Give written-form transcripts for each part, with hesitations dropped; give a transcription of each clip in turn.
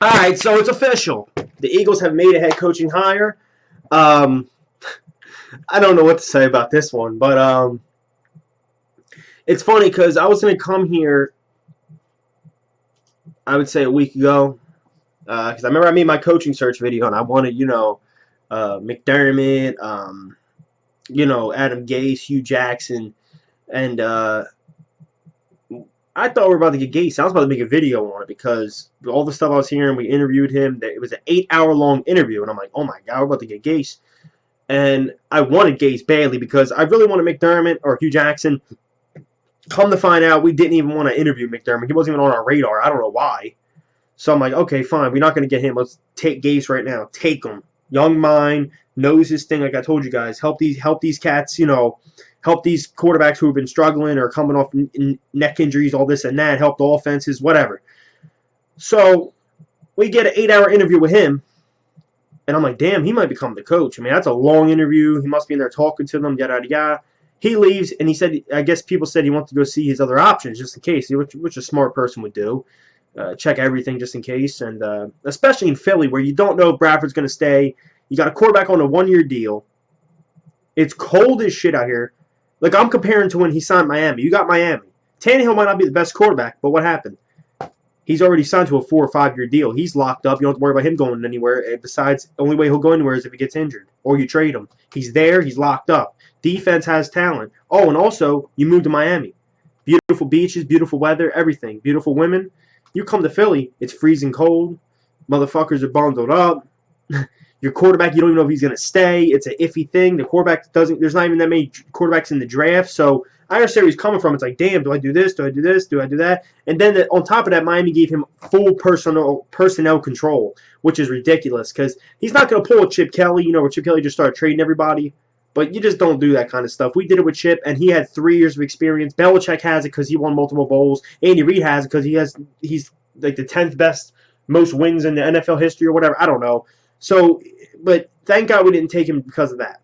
All right, so it's official. The Eagles have made a head coaching hire. Um, I don't know what to say about this one, but it's funny because I was going to come here, I would say a week ago, because I remember I made my coaching search video and I wanted, McDermott, Adam Gase, Hugh Jackson, and I thought we were about to get Gase. I was about to make a video on it because all the stuff I was hearing, we interviewed him. It was an 8-hour long interview, and I'm like, oh my god, we're about to get Gase. And I wanted Gase badly because I really wanted McDermott or Hugh Jackson. Come to find out, we didn't even want to interview McDermott. He wasn't even on our radar. I don't know why. So I'm like, okay, fine. We're not going to get him. Let's take Gase right now. Take him. Young mind, knows his thing. Like I told you guys, help these cats. Help these quarterbacks who have been struggling or coming off neck injuries, all this and that. Help the offenses, whatever. So we get an 8-hour interview with him, and I'm like, damn, he might become the coach. I mean, that's a long interview. He must be in there talking to them, yada, yada, yada. He leaves, and he said, I guess people said he wanted to go see his other options just in case, which a smart person would do. Check everything just in case, and especially in Philly where you don't know if Bradford's going to stay. You got a quarterback on a 1-year deal. It's cold as shit out here. Like, I'm comparing to when he signed Miami. You got Miami. Tannehill might not be the best quarterback, but what happened? He's already signed to a 4 or 5-year deal. He's locked up. You don't have to worry about him going anywhere. Besides, the only way he'll go anywhere is if he gets injured or you trade him. He's there. He's locked up. Defense has talent. Oh, and also, you moved to Miami. Beautiful beaches, beautiful weather, everything. Beautiful women. You come to Philly, it's freezing cold. Motherfuckers are bundled up. Your quarterback, you don't even know if he's going to stay. It's an iffy thing. The quarterback doesn't. There's not even that many quarterbacks in the draft. So I understand where he's coming from. It's like, damn, do I do this? Do I do this? Do I do that? And then on top of that, Miami gave him full personnel control, which is ridiculous because he's not going to pull a Chip Kelly, where Chip Kelly just started trading everybody. But you just don't do that kind of stuff. We did it with Chip, and he had 3 years of experience. Belichick has it because he won multiple bowls. Andy Reid has it because he's like the 10th best, most wins in the NFL history or whatever. I don't know. So, but thank God we didn't take him because of that.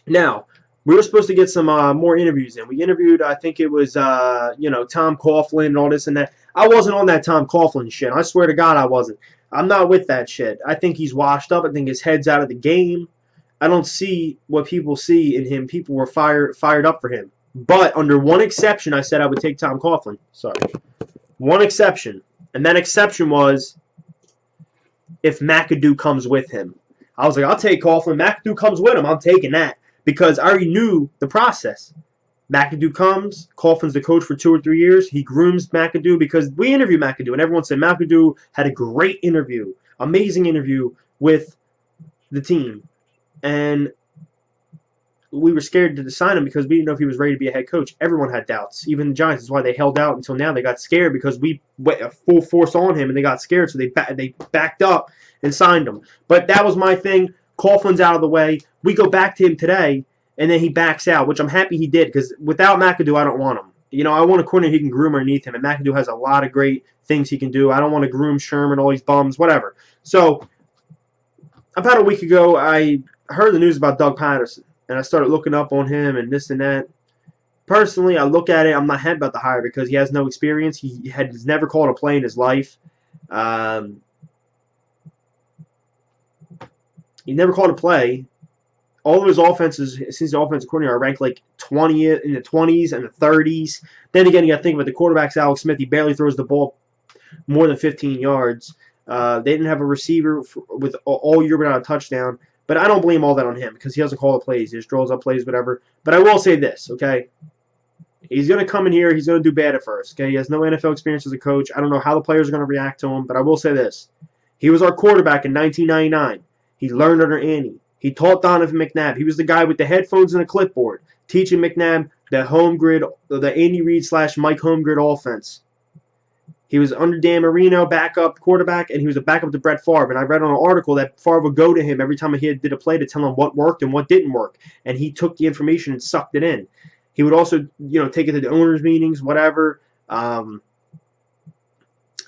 Now, we were supposed to get some more interviews in. We interviewed, I think it was, Tom Coughlin and all this and that. I wasn't on that Tom Coughlin shit. I swear to God I wasn't. I'm not with that shit. I think he's washed up. I think his head's out of the game. I don't see what people see in him. People were fired up for him. But under one exception, I said I would take Tom Coughlin. Sorry. One exception. And that exception was if McAdoo comes with him. I was like, I'll take Coughlin. McAdoo comes with him. I'm taking that. Because I already knew the process. McAdoo comes. Coughlin's the coach for 2 or 3 years. He grooms McAdoo because we interviewed McAdoo. And everyone said McAdoo had a great interview. Amazing interview with the team. And we were scared to sign him because we didn't know if he was ready to be a head coach. Everyone had doubts. Even the Giants. That's why they held out until now. They got scared because we went full force on him, and they got scared, so they backed up and signed him. But that was my thing. Coughlin's out of the way. We go back to him today, and then he backs out, which I'm happy he did because without McAdoo, I don't want him. I want a corner he can groom underneath him, and McAdoo has a lot of great things he can do. I don't want to groom Sherman, all these bums, whatever. So about a week ago, I heard the news about Doug Pederson, and I started looking up on him and this and that. Personally, I look at it, I'm not happy about the hire because he has no experience. He's never called a play in his life. He never called a play. All of his offenses, since the offensive coordinator, are ranked like 20 in the 20s and the 30s. Then again, you got to think about the quarterbacks. Alex Smith, he barely throws the ball more than 15 yards. They didn't have a receiver with all year without a touchdown. But I don't blame all that on him because he doesn't call the plays. He just draws up plays, whatever. But I will say this, okay? He's going to come in here. He's going to do bad at first, okay? He has no NFL experience as a coach. I don't know how the players are going to react to him, but I will say this. He was our quarterback in 1999. He learned under Andy. He taught Donovan McNabb. He was the guy with the headphones and the clipboard teaching McNabb the home grid, the Andy Reid / Mike home grid offense. He was under Dan Marino, backup quarterback, and he was a backup to Brett Favre. And I read on an article that Favre would go to him every time he did a play to tell him what worked and what didn't work. And he took the information and sucked it in. He would also, take it to the owners' meetings, whatever.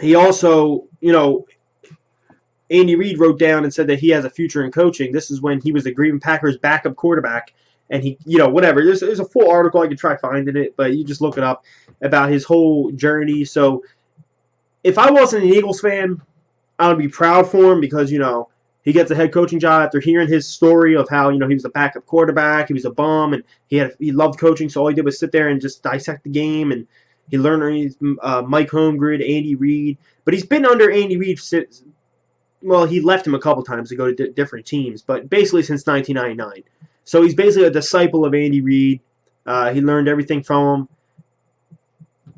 He also, Andy Reid wrote down and said that he has a future in coaching. This is when he was the Green Bay Packers backup quarterback. And he, whatever. There's a full article. I could try finding it, but you just look it up about his whole journey. So if I wasn't an Eagles fan, I would be proud for him because, he gets a head coaching job after hearing his story of how, he was a backup quarterback, he was a bum, and he loved coaching, so all he did was sit there and just dissect the game, and he learned Mike Holmgren, Andy Reid. But he's been under Andy Reid since, well, he left him a couple times to go to different teams, but basically since 1999. So he's basically a disciple of Andy Reid. He learned everything from him.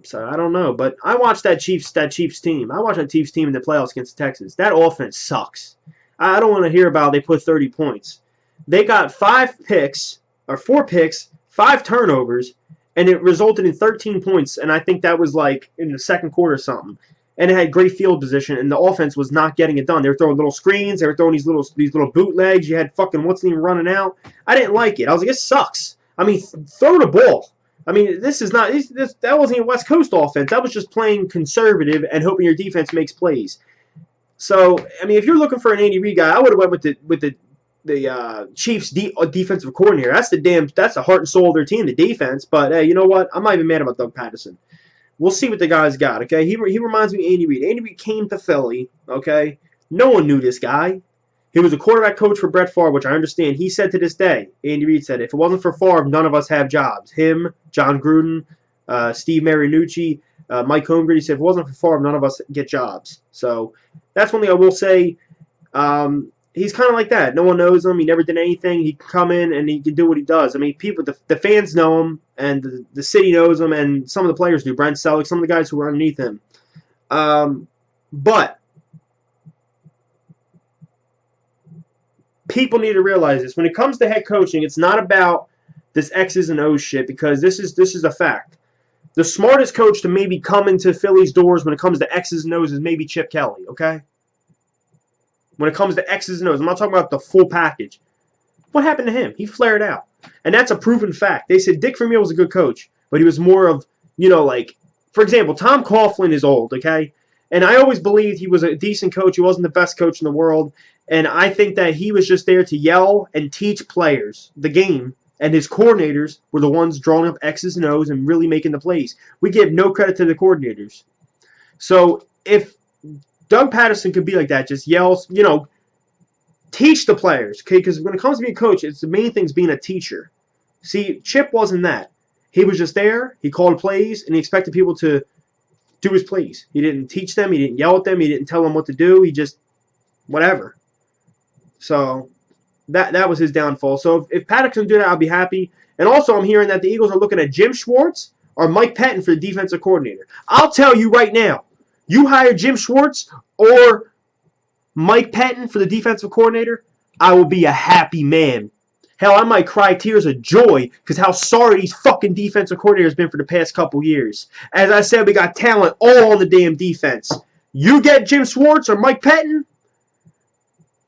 So I don't know, but I watched that Chiefs team. I watched that Chiefs team in the playoffs against Texas. That offense sucks. I don't want to hear about they put 30 points. They got 4 picks, 5 turnovers, and it resulted in 13 points. And I think that was like in the second quarter or something. And it had great field position, and the offense was not getting it done. They were throwing little screens. They were throwing these little bootlegs. You had fucking what's even running out. I didn't like it. I was like, it sucks. I mean, throw the ball. I mean, this is not that wasn't a West Coast offense. That was just playing conservative and hoping your defense makes plays. So, I mean, if you're looking for an Andy Reid guy, I would have went with the Chiefs defensive coordinator. That's the heart and soul of their team, the defense. But hey, you know what? I'm not even mad about Doug Pederson. We'll see what the guy's got. Okay, he reminds me of Andy Reid. Andy Reid came to Philly. Okay, no one knew this guy. He was a quarterback coach for Brett Favre, which I understand. He said to this day, Andy Reid said, if it wasn't for Favre, none of us have jobs. Him, John Gruden, Steve Mariucci, Mike Holmgren. He said, if it wasn't for Favre, none of us get jobs. So that's one thing I will say. He's kind of like that. No one knows him. He never did anything. He can come in and he can do what he does. I mean, the fans know him, and the city knows him, and some of the players do. Brent Selleck, some of the guys who were underneath him. But people need to realize this. When it comes to head coaching, it's not about this X's and O's shit, because this is a fact. The smartest coach to maybe come into Philly's doors when it comes to X's and O's is maybe Chip Kelly, okay? When it comes to X's and O's, I'm not talking about the full package. What happened to him? He flared out. And that's a proven fact. They said Dick Vermeil was a good coach, but he was more of, like, for example, Tom Coughlin is old, okay? And I always believed he was a decent coach. He wasn't the best coach in the world. And I think that he was just there to yell and teach players the game. And his coordinators were the ones drawing up X's and O's and really making the plays. We give no credit to the coordinators. So if Doug Pederson could be like that, just yells, teach the players, okay? Because when it comes to being a coach, it's the main thing is being a teacher. See, Chip wasn't that. He was just there, he called plays, and he expected people to do his plays. He didn't teach them, he didn't yell at them, he didn't tell them what to do, he just, whatever. So, that was his downfall. So, if Pederson did that, I'll be happy. And also, I'm hearing that the Eagles are looking at Jim Schwartz or Mike Pettin for the defensive coordinator. I'll tell you right now, you hire Jim Schwartz or Mike Pettin for the defensive coordinator, I will be a happy man. Hell, I might cry tears of joy because how sorry these fucking defensive coordinators been for the past couple years. As I said, we got talent all on the damn defense. You get Jim Schwartz or Mike Pettin,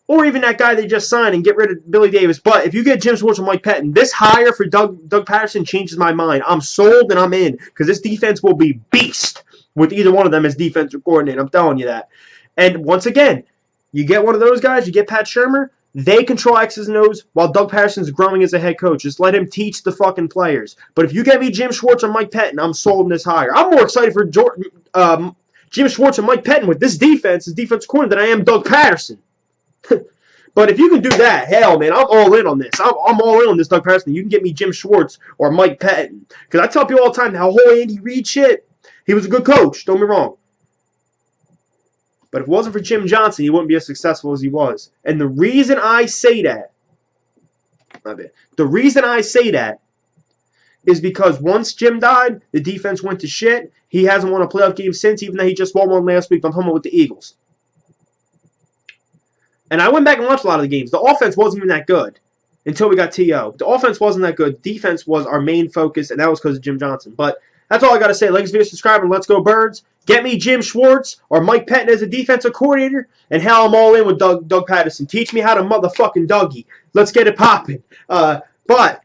or even that guy they just signed and get rid of Billy Davis. But if you get Jim Schwartz or Mike Pettin, this hire for Doug Pederson changes my mind. I'm sold and I'm in because this defense will be beast with either one of them as defensive coordinator. I'm telling you that. And once again, you get one of those guys, you get Pat Shurmur, they control X's and O's while Doug Pederson's growing as a head coach. Just let him teach the fucking players. But if you get me Jim Schwartz or Mike Pettin, I'm sold in this hire. I'm more excited for Jim Schwartz and Mike Pettin with this defense as defensive coordinator than I am Doug Pederson. But if you can do that, hell, man, I'm all in on this. I'm all in on this Doug Pederson. You can get me Jim Schwartz or Mike Pettin. Because I tell people all the time, how whole Andy Reid shit, he was a good coach, don't get me wrong. But if it wasn't for Jim Johnson, he wouldn't be as successful as he was. And the reason I say that, is because once Jim died, the defense went to shit. He hasn't won a playoff game since, even though he just won one last week. I'm talking about with the Eagles. And I went back and watched a lot of the games. The offense wasn't even that good until we got T.O. The offense wasn't that good. Defense was our main focus, and that was because of Jim Johnson. But that's all I got to say. Like this video, subscribe, and let's go Birds. Get me Jim Schwartz or Mike Pettin as a defensive coordinator, and hell, I'm all in with Doug Pederson. Teach me how to motherfucking Dougie. Let's get it popping. But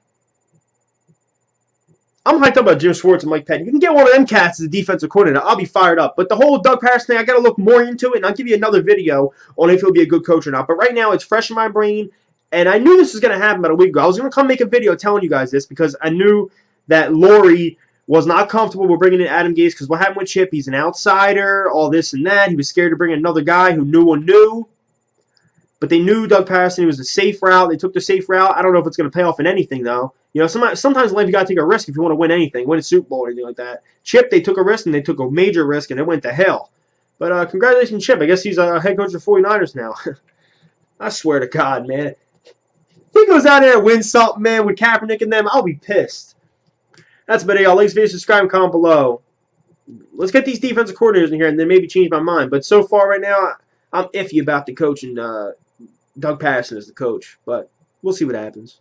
I'm hyped up about Jim Schwartz and Mike Pettin. You can get one of them cats as a defensive coordinator. I'll be fired up. But the whole Doug Pederson thing, I got to look more into it, and I'll give you another video on if he'll be a good coach or not. But right now, it's fresh in my brain, and I knew this was going to happen about a week ago. I was going to come make a video telling you guys this because I knew that Lori Was not comfortable with bringing in Adam Gase because what happened with Chip? He's an outsider, all this and that. He was scared to bring in another guy who knew one knew. But they knew Doug Pederson was a safe route. They took the safe route. I don't know if it's going to pay off in anything, though. You know, sometimes in life you got to take a risk if you want to win anything, win a Super Bowl or anything like that. Chip, they took a risk, and they took a major risk, and it went to hell. But congratulations, Chip. I guess he's a head coach of the 49ers now. I swear to God, man. If he goes out there and wins something, man, with Kaepernick and them, I'll be pissed. That's about it, y'all. Links, video, subscribe, and comment below. Let's get these defensive coordinators in here and then maybe change my mind. But so far right now, I'm iffy about the coach and Doug Pederson as the coach. But we'll see what happens.